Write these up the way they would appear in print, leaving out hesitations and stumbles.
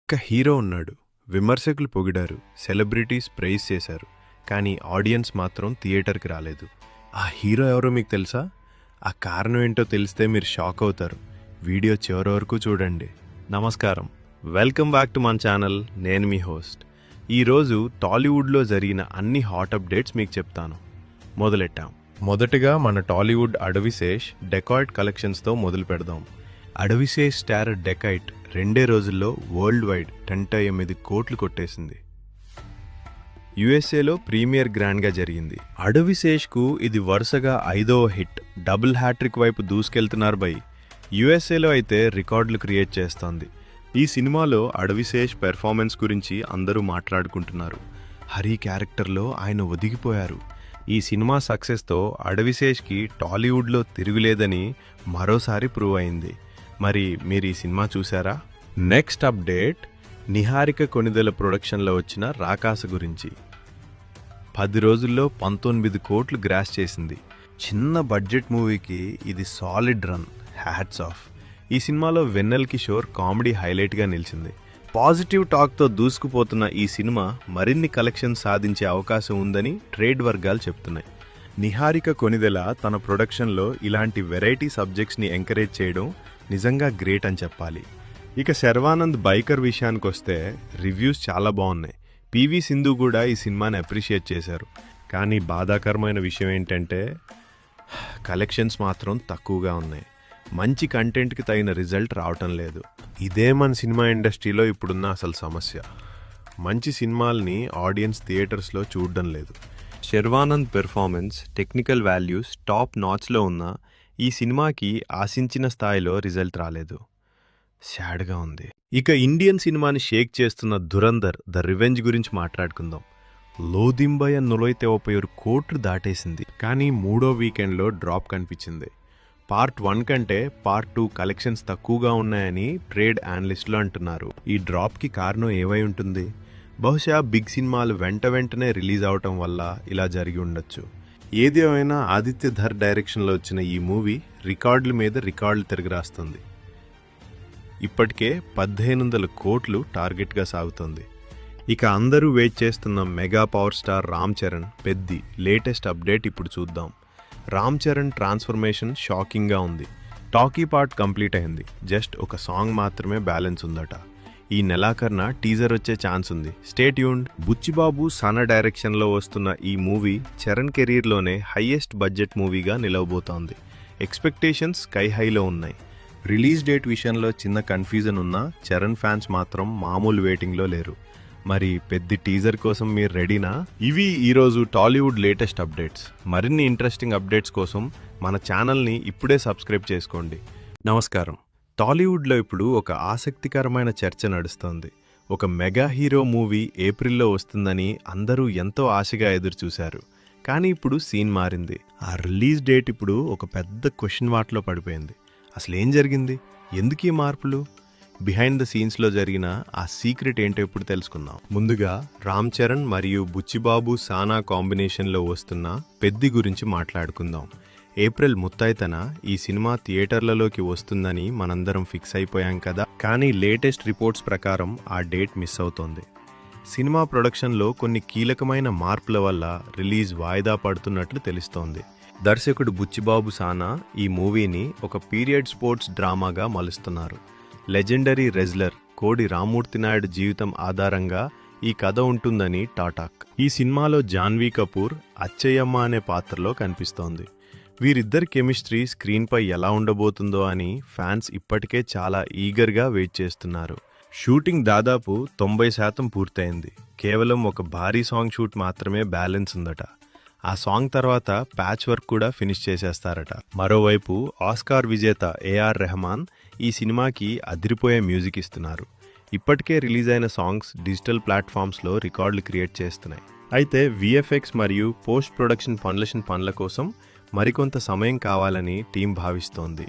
ఒక్క హీరో ఉన్నాడు. విమర్శకులు పొగిడారు, సెలబ్రిటీస్ ప్రైజ్ చేశారు, కానీ ఆడియన్స్ మాత్రం థియేటర్కి రాలేదు. ఆ హీరో ఎవరో మీకు తెలుసా? ఆ కారణం ఏంటో తెలిస్తే మీరు షాక్ అవుతారు. వీడియో చివరి వరకు చూడండి. నమస్కారం, వెల్కమ్ బ్యాక్ టు మన ఛానల్. నేను మీ హోస్ట్. ఈరోజు టాలీవుడ్లో జరిగిన అన్ని హాట్ అప్డేట్స్ మీకు చెప్తాను. మొదలెట్టాం. మొదటగా మన టాలీవుడ్ అడవిశేష్ డెకాయిట్ కలెక్షన్స్తో మొదలు పెడదాం. అడవిశేష్ స్టార్ డెకాయిట్ 2 రోజుల్లో వరల్డ్ వైడ్ 108 కోట్లు కొట్టేసింది. యుఎస్ఏలో ప్రీమియర్ గ్రాండ్గా జరిగింది. అడవిశేష్కు ఇది వరుసగా 5వ హిట్. డబుల్ హ్యాట్రిక్ వైపు దూసుకెళ్తున్నారు బై. యుఎస్ఏలో అయితే రికార్డులు క్రియేట్ చేస్తోంది. ఈ సినిమాలో అడవిశేష్ పెర్ఫార్మెన్స్ గురించి అందరూ మాట్లాడుకుంటున్నారు. హరి క్యారెక్టర్లో ఆయన ఒదిగిపోయారు. ఈ సినిమా సక్సెస్తో అడవిశేష్కి టాలీవుడ్లో తిరుగులేదని మరోసారి ప్రూవ్ అయింది. మరి మీరు ఈ సినిమా చూసారా? నెక్స్ట్ అప్డేట్, నిహారిక కొణిదెల ప్రొడక్షన్లో వచ్చిన రాకాస గురించి. 10 రోజుల్లో 19 కోట్లు గ్రాస్ చేసింది. చిన్న బడ్జెట్ మూవీకి ఇది సాలిడ్ రన్. Hats off. ఈ సినిమాలో వెన్నెల్ కిషోర్ కామెడీ హైలైట్గా నిలిచింది. పాజిటివ్ టాక్తో దూసుకుపోతున్న ఈ సినిమా మరిన్ని కలెక్షన్ సాధించే అవకాశం ఉందని ట్రేడ్ వర్గాలు చెప్తున్నాయి. నిహారిక కొణిదెల తన ప్రొడక్షన్లో ఇలాంటి వెరైటీ సబ్జెక్ట్స్ని ఎంకరేజ్ చేయడం నిజంగా గ్రేట్ అని చెప్పాలి. ఇక శర్వానంద్ బైకర్ విషయానికొస్తే రివ్యూస్ చాలా బాగున్నాయి. పివి సింధు కూడా ఈ సినిమాని అప్రిషియేట్ చేశారు. కానీ బాధాకరమైన విషయం ఏంటంటే కలెక్షన్స్ మాత్రం తక్కువగా ఉన్నాయి. మంచి కంటెంట్కి తగిన రిజల్ట్ రావటం లేదు. ఇదే మన సినిమా ఇండస్ట్రీలో ఇప్పుడున్న అసలు సమస్య. మంచి సినిమాల్ని ఆడియన్స్ థియేటర్స్లో చూడడం లేదు. Sharwanand performance, technical values top నాచ్లో ఉన్న ఈ సినిమాకి ఆశించిన స్థాయిలో రిజల్ట్ రాలేదు. సాడ్గా ఉంది. ఇక ఇండియన్ సినిమాని షేక్ చేస్తున్న ధురంధర్ ద రివెంజ్ గురించి మాట్లాడుకుందాం. లోదింబయ 197 కోట్లు దాటేసింది. కానీ 3వ వీకెండ్లో డ్రాప్ కనిపించింది. పార్ట్ 1 కంటే పార్ట్ 2 కలెక్షన్స్ తక్కువగా ఉన్నాయని ట్రేడ్ అనలిస్టులు అంటున్నారు. ఈ డ్రాప్కి కారణం ఏమై ఉంటుంది? బహుశా బిగ్ సినిమాలు వెంటనే రిలీజ్ అవటం వల్ల ఇలా జరిగి ఉండొచ్చు. ఏది అయినా ఆదిత్య ధర్ డైరెక్షన్లో వచ్చిన ఈ మూవీ రికార్డుల మీద రికార్డులు తిరగరాస్తుంది. ఇప్పటికే 1500 కోట్లు టార్గెట్గా సాగుతోంది. ఇక అందరూ వెయిట్ చేస్తున్న mega power star Ram Charan Peddi latest update ఇప్పుడు చూద్దాం. రామ్ చరణ్ ట్రాన్స్ఫర్మేషన్ షాకింగ్గా ఉంది. టాకీ పార్ట్ కంప్లీట్ అయింది. జస్ట్ ఒక సాంగ్ మాత్రమే బ్యాలెన్స్ ఉందట. ఈ నెలాఖరున టీజర్ వచ్చే ఛాన్స్ ఉంది. Stay tuned. బుచ్చిబాబు సానా డైరెక్షన్లో వస్తున్న ఈ మూవీ చరణ్ కెరీర్లోనే హైయెస్ట్ బడ్జెట్ మూవీగా నిలవబోతోంది. ఎక్స్పెక్టేషన్స్ స్కై హైలో ఉన్నాయి. రిలీజ్ డేట్ విషయంలో చిన్న కన్ఫ్యూజన్ ఉన్నా చరణ్ ఫ్యాన్స్ మాత్రం మామూలు వెయిటింగ్లో లేరు. మరి పెద్ద టీజర్ కోసం మీరు రెడీనా? ఇవి ఈరోజు టాలీవుడ్ లేటెస్ట్ అప్డేట్స్. మరిన్ని ఇంట్రెస్టింగ్ అప్డేట్స్ కోసం మన ఛానల్ని ఇప్పుడే సబ్స్క్రైబ్ చేసుకోండి. నమస్కారం. టాలీవుడ్లో ఇప్పుడు ఒక ఆసక్తికరమైన చర్చ నడుస్తోంది. ఒక మెగా హీరో మూవీ ఏప్రిల్లో వస్తుందని అందరూ ఎంతో ఆశగా ఎదురుచూశారు. కానీ ఇప్పుడు సీన్ మారింది. ఆ రిలీజ్ డేట్ ఇప్పుడు ఒక పెద్ద క్వశ్చన్ మార్క్లో పడిపోయింది. అసలు ఏం జరిగింది? ఎందుకు ఈ మార్పులు? బిహైండ్ ద సీన్స్లో జరిగిన ఆ సీక్రెట్ ఏంటో ఇప్పుడు తెలుసుకుందాం. ముందుగా రామ్ చరణ్ మరియు బుచ్చిబాబు సానా కాంబినేషన్లో వస్తున్న పెద్ది గురించి మాట్లాడుకుందాం. ఏప్రిల్ 30న ఈ సినిమా థియేటర్లలోకి వస్తుందని మనందరం ఫిక్స్ అయిపోయాం కదా. కానీ లేటెస్ట్ రిపోర్ట్స్ ప్రకారం ఆ డేట్ మిస్ అవుతోంది. సినిమా ప్రొడక్షన్లో కొన్ని కీలకమైన మార్పుల వల్ల రిలీజ్ వాయిదా పడుతున్నట్లు తెలుస్తోంది. దర్శకుడు బుచ్చిబాబు సానా ఈ మూవీని ఒక పీరియడ్ స్పోర్ట్స్ డ్రామాగా మలుస్తున్నారు. లెజెండరీ రెజ్లర్ కోడి రామ్మూర్తి నాయుడు జీవితం ఆధారంగా ఈ కథ ఉంటుందని టాటాక్. ఈ సినిమాలో జాన్వీ కపూర్ అచ్చయ్యమ్మ అనే పాత్రలో కనిపిస్తోంది. వీరిద్దరి కెమిస్ట్రీ స్క్రీన్పై ఎలా ఉండబోతుందో అని ఫ్యాన్స్ ఇప్పటికే చాలా ఈగర్గా వెయిట్ చేస్తున్నారు. షూటింగ్ దాదాపు 90% పూర్తయింది. కేవలం ఒక భారీ సాంగ్ షూట్ మాత్రమే బ్యాలెన్స్ ఉందట. ఆ సాంగ్ తర్వాత ప్యాచ్ వర్క్ కూడా ఫినిష్ చేసేస్తారట. మరోవైపు ఆస్కార్ విజేత ఏఆర్ రెహమాన్ ఈ సినిమాకి అదిరిపోయే మ్యూజిక్ ఇస్తున్నారు. ఇప్పటికే రిలీజ్ అయిన సాంగ్స్ డిజిటల్ ప్లాట్ఫామ్స్లో రికార్డులు క్రియేట్ చేస్తున్నాయి. అయితే విఎఫ్ఎక్స్ మరియు పోస్ట్ ప్రొడక్షన్ పనుల కోసం మరికొంత సమయం కావాలని టీం భావిస్తోంది.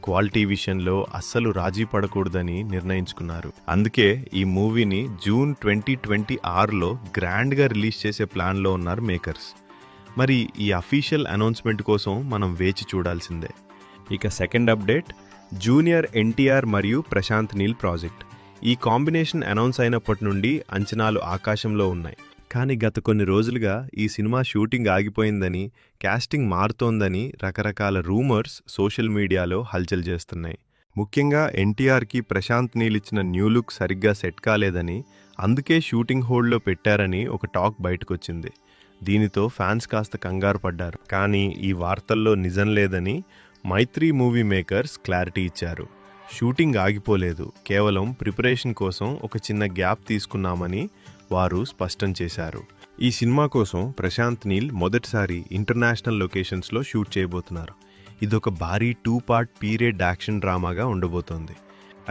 క్వాలిటీ విషయంలో అస్సలు రాజీ పడకూడదని నిర్ణయించుకున్నారు. అందుకే ఈ మూవీని జూన్ 2026లో గ్రాండ్గా రిలీజ్ చేసే ప్లాన్లో ఉన్నారు మేకర్స్. మరి ఈ అఫీషియల్ అనౌన్స్మెంట్ కోసం మనం వేచి చూడాల్సిందే. ఇక సెకండ్ అప్డేట్, జూనియర్ ఎన్టీఆర్ మరియు ప్రశాంత్ నీల్ ప్రాజెక్ట్. ఈ కాంబినేషన్ అనౌన్స్ అయినప్పటి నుండి అంచనాలు ఆకాశంలో ఉన్నాయి. కానీ గత కొన్ని రోజులుగా ఈ సినిమా షూటింగ్ ఆగిపోయిందని, కాస్టింగ్ మారుతోందని రకరకాల రూమర్స్ సోషల్ మీడియాలో హల్చల్ చేస్తున్నాయి. ముఖ్యంగా ఎన్టీఆర్కి ప్రశాంత్ నీల్ ఇచ్చిన న్యూ లుక్ సరిగ్గా సెట్ కాలేదని, అందుకే షూటింగ్ హోల్డ్లో పెట్టారని ఒక టాక్ బయటకొచ్చింది. దీనితో ఫ్యాన్స్ కాస్త కంగారు పడ్డారు. కానీ ఈ వార్తల్లో నిజం లేదని మైత్రి మూవీ మేకర్స్ క్లారిటీ ఇచ్చారు. షూటింగ్ ఆగిపోలేదు, కేవలం ప్రిపరేషన్ కోసం ఒక చిన్న గ్యాప్ తీసుకున్నామని వారు స్పష్టం చేశారు. ఈ సినిమా కోసం ప్రశాంత్ నీల్ మొదటిసారి ఇంటర్నేషనల్ లొకేషన్స్లో షూట్ చేయబోతున్నారు. ఇదొక భారీ 2 పార్ట్ పీరియడ్ యాక్షన్ డ్రామాగా ఉండబోతోంది.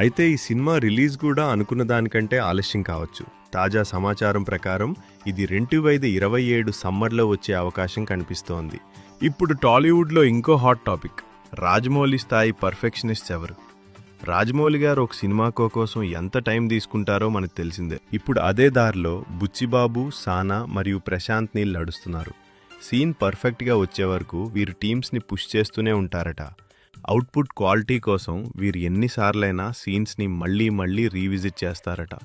అయితే ఈ సినిమా రిలీజ్ కూడా అనుకున్న దానికంటే ఆలస్యం కావచ్చు. తాజా సమాచారం ప్రకారం ఇది 2027 సమ్మర్లో వచ్చే అవకాశం కనిపిస్తోంది. ఇప్పుడు టాలీవుడ్లో ఇంకో హాట్ టాపిక్, రాజమౌళి స్థాయి పర్ఫెక్షనిస్ట్స్ ఎవరు? రాజమౌళి గారు ఒక సినిమా కోసం ఎంత టైం తీసుకుంటారో మనకు తెలిసిందే. ఇప్పుడు అదే దారిలో బుచ్చిబాబు, సానా మరియు ప్రశాంత్ నీల్ నడుస్తున్నారు. సీన్ పర్ఫెక్ట్గా వచ్చే వరకు వీరు టీమ్స్ని పుష్ చేస్తూనే ఉంటారట. అవుట్పుట్ క్వాలిటీ కోసం వీరు ఎన్నిసార్లైనా సీన్స్ని మళ్ళీ మళ్ళీ రీవిజిట్ చేస్తారట.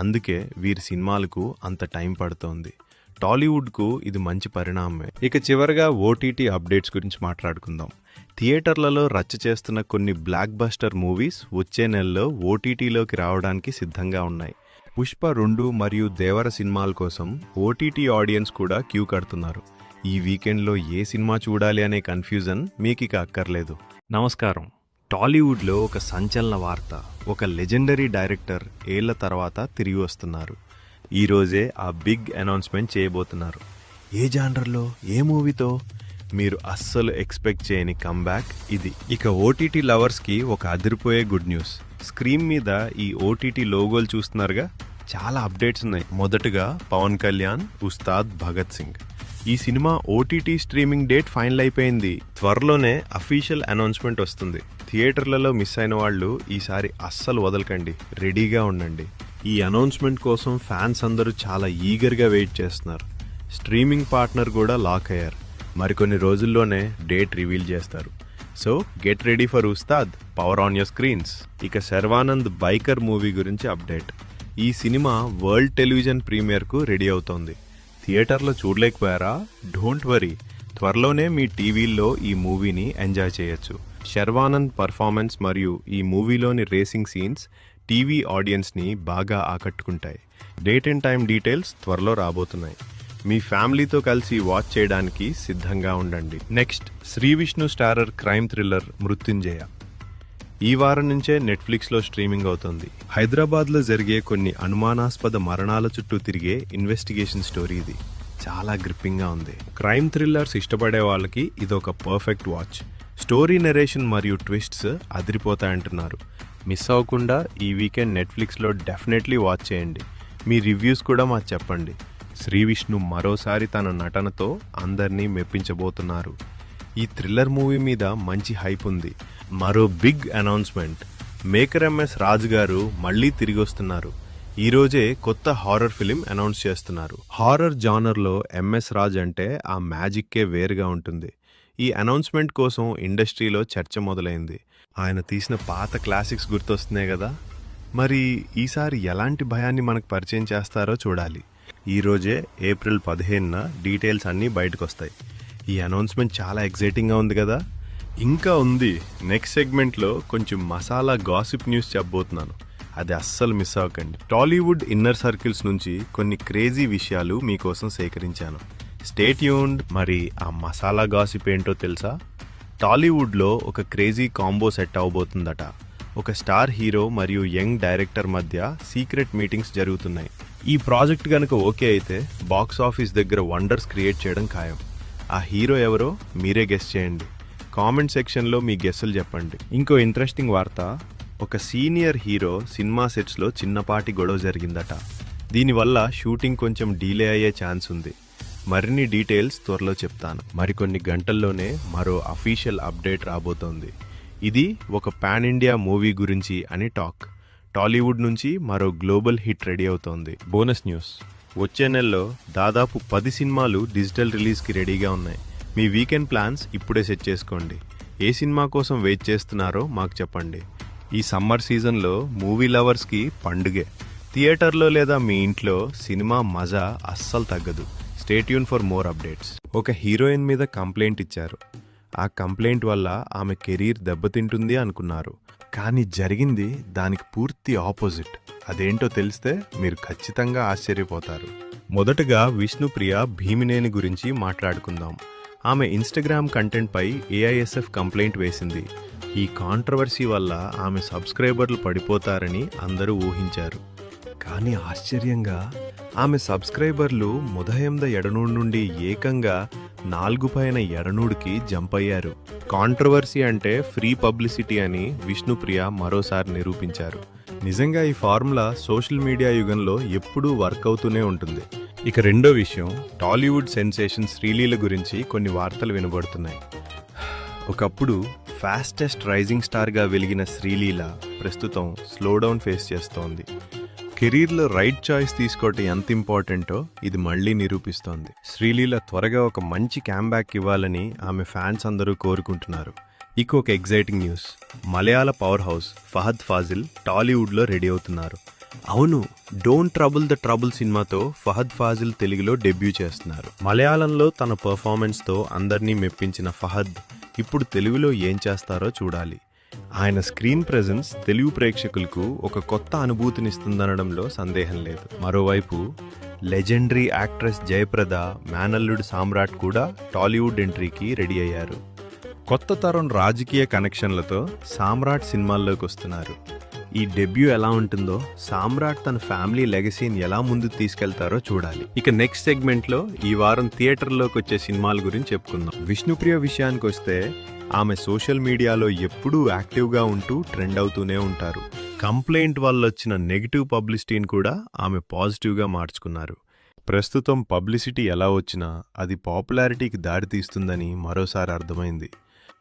అందుకే వీరి సినిమాలకు అంత టైం పడుతోంది. టాలీవుడ్కు ఇది మంచి పరిణామమే. ఇక చివరగా ఓటీటీ అప్డేట్స్ గురించి మాట్లాడుకుందాం. థియేటర్లలో రచ్చ చేస్తున్న కొన్ని బ్లాక్ బస్టర్ మూవీస్ వచ్చే నెలలో ఓటీటీలోకి రావడానికి సిద్ధంగా ఉన్నాయి. పుష్ప 2 మరియు దేవర సినిమాల కోసం ఓటీటీ ఆడియన్స్ కూడా క్యూ కడుతున్నారు. ఈ వీకెండ్లో ఏ సినిమా చూడాలి అనే కన్ఫ్యూజన్ మీకిక అక్కర్లేదు. నమస్కారం. టాలీవుడ్లో ఒక సంచలన వార్త, ఒక లెజెండరీ డైరెక్టర్ ఏళ్ల తర్వాత తిరిగి వస్తున్నారు. ఈరోజే ఆ బిగ్ అనౌన్స్మెంట్ చేయబోతున్నారు. ఏ జానర్లో, ఏ మూవీతో? మీరు అస్సలు ఎక్స్పెక్ట్ చేయని కమ్బ్యాక్ ఇది. ఇక ఓటీటీ లవర్స్కి ఒక అదిరిపోయే గుడ్ న్యూస్. స్క్రీన్ మీద ఈ ఓటీటీ లోగోలు చూస్తున్నారుగా, చాలా అప్డేట్స్ ఉన్నాయి. మొదటగా పవన్ కళ్యాణ్, ఉస్తాద్ భగత్ సింగ్. ఈ cinema OTT streaming date final అయిపోయింది. త్వరలోనే అఫీషియల్ అనౌన్స్మెంట్ వస్తుంది. థియేటర్లలో మిస్ అయిన వాళ్ళు ఈసారి అస్సలు వదలకండి, రెడీగా ఉండండి. ఈ అనౌన్స్మెంట్ కోసం ఫ్యాన్స్ అందరూ చాలా ఈగర్గా వెయిట్ చేస్తున్నారు. స్ట్రీమింగ్ పార్ట్నర్ కూడా లాక్ అయ్యారు. మరికొన్ని రోజుల్లోనే డేట్ రివీల్ చేస్తారు. So get ready for Ustaad, power on your screens. ఇక శర్వానంద్ బైకర్ మూవీ గురించి అప్డేట్. ఈ సినిమా వరల్డ్ టెలివిజన్ ప్రీమియర్కు రెడీ అవుతోంది. థియేటర్లో చూడలేకపోయారా? డోంట్ వరీ, త్వరలోనే మీ టీవీల్లో ఈ మూవీని ఎంజాయ్ చేయొచ్చు. శర్వానంద్ పర్ఫార్మెన్స్ మరియు ఈ మూవీలోని రేసింగ్ సీన్స్ టీవీ ఆడియన్స్ని బాగా ఆకట్టుకుంటాయి. డేట్ అండ్ టైం డీటెయిల్స్ త్వరలో రాబోతున్నాయి. మీ ఫ్యామిలీతో కలిసి వాచ్ చేయడానికి సిద్ధంగా ఉండండి. Next, Sree Vishnu starrer crime thriller Mrithyunjaya ఈ వారం నుంచే నెట్ఫ్లిక్స్లో స్ట్రీమింగ్ అవుతుంది. హైదరాబాద్లో జరిగే కొన్ని అనుమానాస్పద మరణాల చుట్టూ తిరిగే ఇన్వెస్టిగేషన్ స్టోరీ ఇది. చాలా గ్రిప్పింగ్గా ఉంది. క్రైమ్ థ్రిల్లర్స్ ఇష్టపడే వాళ్ళకి ఇదొక పర్ఫెక్ట్ వాచ్. స్టోరీ నెరేషన్ మరియు ట్విస్ట్స్ అదిరిపోతాయంటున్నారు. మిస్ అవ్వకుండా ఈ వీకెండ్ నెట్ఫ్లిక్స్లో డెఫినెట్లీ వాచ్ చేయండి. మీ రివ్యూస్ కూడా మాకు చెప్పండి. శ్రీ విష్ణు మరోసారి తన నటనతో అందరినీ మెప్పించబోతున్నారు. ఈ థ్రిల్లర్ మూవీ మీద మంచి హైప్ ఉంది. మరో బిగ్ అనౌన్స్మెంట్, మేకర్ ఎంఎస్ రాజు గారు మళ్ళీ తిరిగి వస్తున్నారు. ఈరోజే కొత్త హారర్ ఫిలిం అనౌన్స్ చేస్తున్నారు. హారర్ జానర్లో ఎంఎస్ రాజ్ అంటే ఆ మ్యాజిక్కే వేరుగా ఉంటుంది. ఈ అనౌన్స్మెంట్ కోసం ఇండస్ట్రీలో చర్చ మొదలైంది. ఆయన తీసిన పాత క్లాసిక్స్ గుర్తొస్తున్నాయి కదా, మరి ఈసారి ఎలాంటి భయాన్ని మనకు పరిచయం చేస్తారో చూడాలి. ఈరోజే ఏప్రిల్ 15న డీటెయిల్స్ అన్నీ బయటకు వస్తాయి. ఈ అనౌన్స్మెంట్ చాలా ఎగ్జైటింగ్గా ఉంది కదా. ఇంకా ఉంది. నెక్స్ట్ సెగ్మెంట్లో కొంచెం మసాలా గాసిప్ న్యూస్ చెప్పబోతున్నాను. అది అస్సలు మిస్ అవ్వకండి. టాలీవుడ్ ఇన్నర్ సర్కిల్స్ నుంచి కొన్ని క్రేజీ విషయాలు మీకోసం సేకరించాను. Stay tuned. మరి ఆ మసాలా గాసిప్ ఏంటో తెలుసా? టాలీవుడ్లో ఒక క్రేజీ కాంబో సెట్ అవబోతుందట. ఒక స్టార్ హీరో మరియు యంగ్ డైరెక్టర్ మధ్య సీక్రెట్ మీటింగ్స్ జరుగుతున్నాయి. ఈ ప్రాజెక్ట్ కనుక ఓకే అయితే బాక్స్ ఆఫీస్ దగ్గర వండర్స్ క్రియేట్ చేయడం ఖాయం. ఆ హీరో ఎవరో మీరే గెస్ చేయండి. కామెంట్ సెక్షన్లో మీ గెస్సులు చెప్పండి. ఇంకో ఇంట్రెస్టింగ్ వార్త, ఒక సీనియర్ హీరో సినిమా సెట్స్లో చిన్నపాటి గొడవ జరిగిందట. దీనివల్ల షూటింగ్ కొంచెం డీలే అయ్యే ఛాన్స్ ఉంది. మరిన్ని డీటెయిల్స్ త్వరలో చెప్తాను. మరికొన్ని గంటల్లోనే మరో అఫీషియల్ అప్డేట్ రాబోతోంది. ఇది ఒక పాన్ ఇండియా మూవీ గురించి అని టాక్. టాలీవుడ్ నుంచి మరో గ్లోబల్ హిట్ రెడీ అవుతోంది. బోనస్ న్యూస్, వచ్చే నెలలో దాదాపు 10 సినిమాలు డిజిటల్ రిలీజ్కి రెడీగా ఉన్నాయి. మీ వీకెండ్ ప్లాన్స్ ఇప్పుడే సెట్ చేసుకోండి. ఏ సినిమా కోసం వెయిట్ చేస్తున్నారో మాకు చెప్పండి. ఈ సమ్మర్ సీజన్లో మూవీ లవర్స్కి పండుగే. థియేటర్లో లేదా మీ ఇంట్లో సినిమా మజా అస్సలు తగ్గదు. Stay tune for more updates. ఒక హీరోయిన్ మీద కంప్లైంట్ ఇచ్చారు. ఆ కంప్లైంట్ వల్ల ఆమె కెరీర్ దెబ్బతింటుంది అనుకున్నారు. కానీ జరిగింది దానికి పూర్తి ఆపోజిట్. అదేంటో తెలిస్తే మీరు ఖచ్చితంగా ఆశ్చర్యపోతారు. మొదటగా విష్ణుప్రియ భీమినేని గురించి మాట్లాడుకుందాం. ఆమె ఇన్స్టాగ్రామ్ కంటెంట్పై AISF కంప్లైంట్ వేసింది. ఈ కాంట్రవర్సీ వల్ల ఆమె సబ్స్క్రైబర్లు పడిపోతారని అందరూ ఊహించారు. కానీ ఆశ్చర్యంగా ఆమె సబ్స్క్రైబర్లు 18 నుండి ఏకంగా 4 పైన 7కి జంప్ అయ్యారు. కాంట్రవర్సీ అంటే ఫ్రీ పబ్లిసిటీ అని విష్ణుప్రియ మరోసారి నిరూపించారు. నిజంగా ఈ ఫార్ములా సోషల్ మీడియా యుగంలో ఎప్పుడూ వర్క్ అవుతూనే ఉంటుంది. ఇక రెండో విషయం, టాలీవుడ్ సెన్సేషన్ శ్రీలీల గురించి కొన్ని వార్తలు వినబడుతున్నాయి. ఒకప్పుడు ఫాస్టెస్ట్ రైజింగ్ స్టార్గా వెలిగిన శ్రీలీల ప్రస్తుతం స్లోడౌన్ ఫేస్ చేస్తోంది. కెరీర్లో రైట్ చాయిస్ తీసుకోవటం ఎంత ఇంపార్టెంటో ఇది మళ్లీ నిరూపిస్తోంది. శ్రీలీల త్వరగా ఒక మంచి క్యామ్బ్యాక్ ఇవ్వాలని ఆమె ఫ్యాన్స్ అందరూ కోరుకుంటున్నారు. ఇక ఒక ఎగ్జైటింగ్ న్యూస్, మలయాళ పవర్ హౌస్ ఫహద్ ఫాజిల్ టాలీవుడ్లో రెడీ అవుతున్నారు. అవును, డోంట్ ట్రబుల్ ద ట్రబుల్ సినిమాతో ఫహద్ ఫాజిల్ తెలుగులో డెబ్యూ చేస్తున్నారు. మలయాళంలో తన పర్ఫార్మెన్స్తో అందరినీ మెప్పించిన ఫహద్ ఇప్పుడు తెలుగులో ఏం చేస్తారో చూడాలి. ఆయన స్క్రీన్ ప్రెజెన్స్ తెలుగు ప్రేక్షకులకు ఒక కొత్త అనుభూతినిస్తుందనడంలో సందేహం లేదు. మరోవైపు లెజెండరీ యాక్ట్రెస్ జయప్రద, మేనల్లుడు సామ్రాట్ కూడా టాలీవుడ్ ఎంట్రీకి రెడీ అయ్యారు. కొత్త తరం రాజకీయ కనెక్షన్లతో సామ్రాట్ సినిమాల్లోకి వస్తున్నారు. ఈ డెబ్యూ ఎలా ఉంటుందో, సామ్రాట్ తన ఫ్యామిలీ లెగసీని ఎలా ముందుకు తీసుకెళ్తారో చూడాలి. ఇక నెక్స్ట్ సెగ్మెంట్లో ఈ వారం థియేటర్లోకి వచ్చే సినిమాల గురించి చెప్పుకుందాం. విష్ణుప్రియ విషయానికి వస్తే ఆమె సోషల్ మీడియాలో ఎప్పుడూ యాక్టివ్గా ఉంటూ ట్రెండ్ అవుతూనే ఉంటారు. కంప్లైంట్ వల్ల వచ్చిన నెగిటివ్ పబ్లిసిటీని కూడా ఆమె పాజిటివ్గా మార్చుకున్నారు. ప్రస్తుతం పబ్లిసిటీ ఎలా వచ్చినా అది పాపులారిటీకి దారితీస్తుందని మరోసారి అర్థమైంది.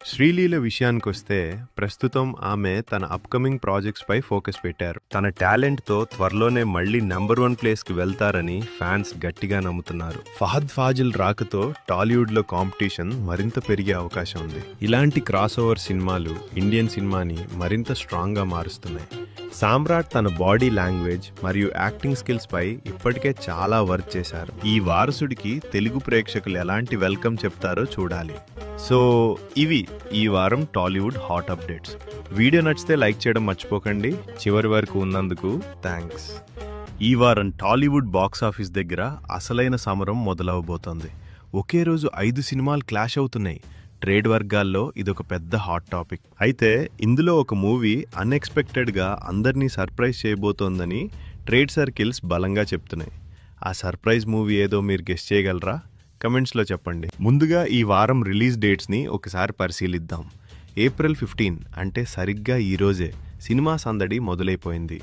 శ్రీలీల విషయానికొస్తే ప్రస్తుతం ఆమె తన అప్కమింగ్ ప్రాజెక్ట్స్ పై ఫోకస్ పెట్టారు. తన టాలెంట్తో త్వరలోనే మళ్లీ నెంబర్ 1 ప్లేస్కి వెళ్తారని ఫ్యాన్స్ గట్టిగా నమ్ముతున్నారు. ఫహద్ ఫాజిల్ రాకతో టాలీవుడ్లో కాంపిటీషన్ మరింత పెరిగే అవకాశం ఉంది. ఇలాంటి క్రాస్ ఓవర్ సినిమాలు ఇండియన్ సినిమాని మరింత స్ట్రాంగ్గా మారుస్తున్నాయి. సామ్రాట్ తన బాడీ లాంగ్వేజ్ మరియు యాక్టింగ్ స్కిల్స్ పై ఇప్పటికే చాలా వర్క్ చేశారు. ఈ వారసుడికి తెలుగు ప్రేక్షకులు ఎలాంటి వెల్కమ్ చెప్తారో చూడాలి. సో ఇవి ఈ వారం టాలీవుడ్ హాట్ అప్డేట్స్. వీడియో నచ్చితే లైక్ చేయడం మర్చిపోకండి. చివరి వరకు ఉన్నందుకు థ్యాంక్స్. ఈ వారం టాలీవుడ్ బాక్సాఫీస్ దగ్గర అసలైన సమరం మొదలవబోతోంది. ఒకే రోజు 5 సినిమాలు క్లాష్ అవుతున్నాయి. ట్రేడ్ వర్గాల్లో ఇదొక పెద్ద హాట్ టాపిక్. అయితే ఇందులో ఒక మూవీ అన్ఎక్స్పెక్టెడ్గా అందరినీ సర్ప్రైజ్ చేయబోతోందని ట్రేడ్ సర్కిల్స్ బలంగా చెప్తున్నాయి. ఆ సర్ప్రైజ్ మూవీ ఏదో మీరు గెస్ చేయగలరా? కమెంట్స్లో చెప్పండి. ముందుగా ఈ వారం రిలీజ్ డేట్స్ని ఒకసారి పరిశీలిద్దాం. ఏప్రిల్ 15 అంటే సరిగ్గా ఈరోజే సినిమా సందడి మొదలైపోయింది.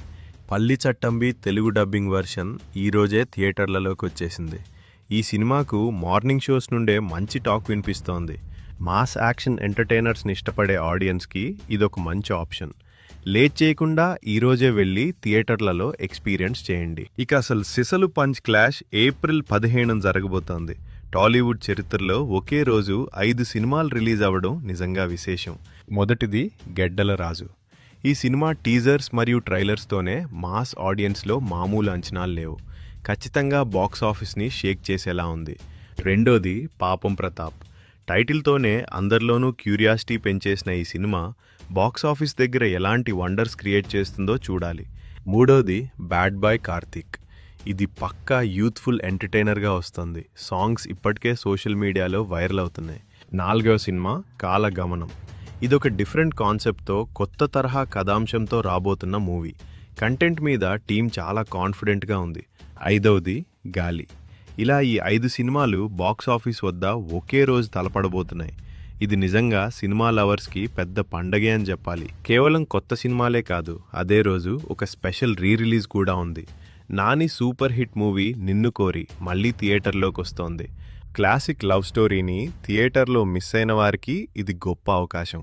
పల్లి చట్టంబి తెలుగు డబ్బింగ్ వెర్షన్ ఈరోజే థియేటర్లలోకి వచ్చేసింది. ఈ సినిమాకు మార్నింగ్ షోస్ నుండే మంచి టాక్ వినిపిస్తోంది. మాస్ యాక్షన్ ఎంటర్టైనర్స్ని ఇష్టపడే ఆడియన్స్కి ఇదొక మంచి ఆప్షన్. లేట్ చేయకుండా ఈరోజే వెళ్ళి థియేటర్లలో ఎక్స్పీరియన్స్ చేయండి. ఇక అసలు సిసలు పంచ్ క్లాష్ ఏప్రిల్ 15 జరగబోతోంది. టాలీవుడ్ చరిత్రలో ఒకే రోజు 5 సినిమాలు రిలీజ్ అవ్వడం నిజంగా విశేషం. మొదటిది గెడ్డల రాజు. ఈ సినిమా టీజర్స్ మరియు ట్రైలర్స్తోనే మాస్ ఆడియన్స్లో మామూలు అంచనాలు లేవు. ఖచ్చితంగా బాక్స్ ఆఫీస్ని షేక్ చేసేలా ఉంది. రెండోది పాపం ప్రతాప్. టైటిల్తోనే అందరిలోనూ క్యూరియాసిటీ పెంచేసిన ఈ సినిమా బాక్స్ ఆఫీస్ దగ్గర ఎలాంటి వండర్స్ క్రియేట్ చేస్తుందో చూడాలి. మూడోది బ్యాడ్ బాయ్ కార్తీక్. ఇది పక్కా యూత్ఫుల్ ఎంటర్టైనర్గా వస్తుంది. సాంగ్స్ ఇప్పటికే సోషల్ మీడియాలో వైరల్ అవుతున్నాయి. నాలుగవ సినిమా కాలగమనం. ఇదొక డిఫరెంట్ కాన్సెప్ట్తో కొత్త తరహా కథాంశంతో రాబోతున్న మూవీ. కంటెంట్ మీద టీం చాలా కాన్ఫిడెంట్గా ఉంది. ఐదవది గాలి. ఇలా ఈ 5 సినిమాలు బాక్స్ ఆఫీస్ వద్ద ఒకే రోజు తలపడబోతున్నాయి. ఇది నిజంగా సినిమా లవర్స్కి పెద్ద పండగే అని చెప్పాలి. కేవలం కొత్త సినిమాలే కాదు, అదే రోజు ఒక స్పెషల్ రిలీజ్ కూడా ఉంది. నాని సూపర్ హిట్ మూవీ నిన్ను కోరి మళ్ళీ థియేటర్లోకి వస్తోంది. క్లాసిక్ లవ్ స్టోరీని థియేటర్లో మిస్ అయిన వారికి ఇది గొప్ప అవకాశం.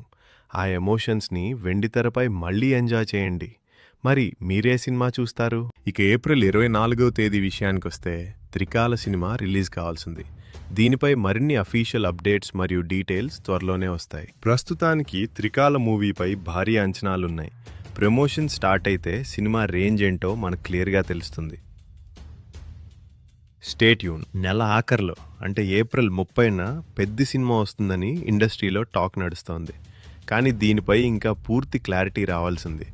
ఆ ఎమోషన్స్ని వెండితెరపై మళ్ళీ ఎంజాయ్ చేయండి. మరి మీరే సినిమా చూస్తారు? ఇక ఏప్రిల్ 24వ తేదీ విషయానికొస్తే త్రికాల సినిమా రిలీజ్ కావాల్సింది. దీనిపై మరిన్ని అఫీషియల్ అప్డేట్స్ మరియు డీటెయిల్స్ త్వరలోనే వస్తాయి. ప్రస్తుతానికి త్రికాల మూవీపై భారీ అంచనాలున్నాయి. ప్రమోషన్ స్టార్ట్ అయితే సినిమా రేంజ్ ఏంటో మనకు క్లియర్గా తెలుస్తుంది. Stay tune. నెల ఆఖరిలో అంటే ఏప్రిల్ 30న పెద్ద సినిమా వస్తుందని ఇండస్ట్రీలో టాక్ నడుస్తోంది. కానీ దీనిపై ఇంకా పూర్తి క్లారిటీ రావాల్సింది.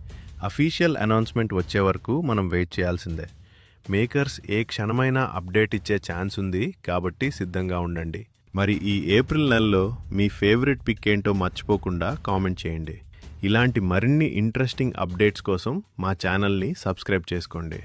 అఫీషియల్ అనౌన్స్మెంట్ వచ్చే వరకు మనం వెయిట్ చేయాల్సిందే. మేకర్స్ ఏ క్షణమైనా అప్డేట్ ఇచ్చే ఛాన్స్ ఉంది కాబట్టి సిద్ధంగా ఉండండి. మరి ఈ ఏప్రిల్ నెలలో మీ ఫేవరెట్ పిక్ ఏంటో మర్చిపోకుండా కామెంట్ చేయండి. ఇలాంటి మరిన్ని ఇంట్రెస్టింగ్ అప్డేట్స్ కోసం మా ఛానల్ని సబ్స్క్రైబ్ చేసుకోండి.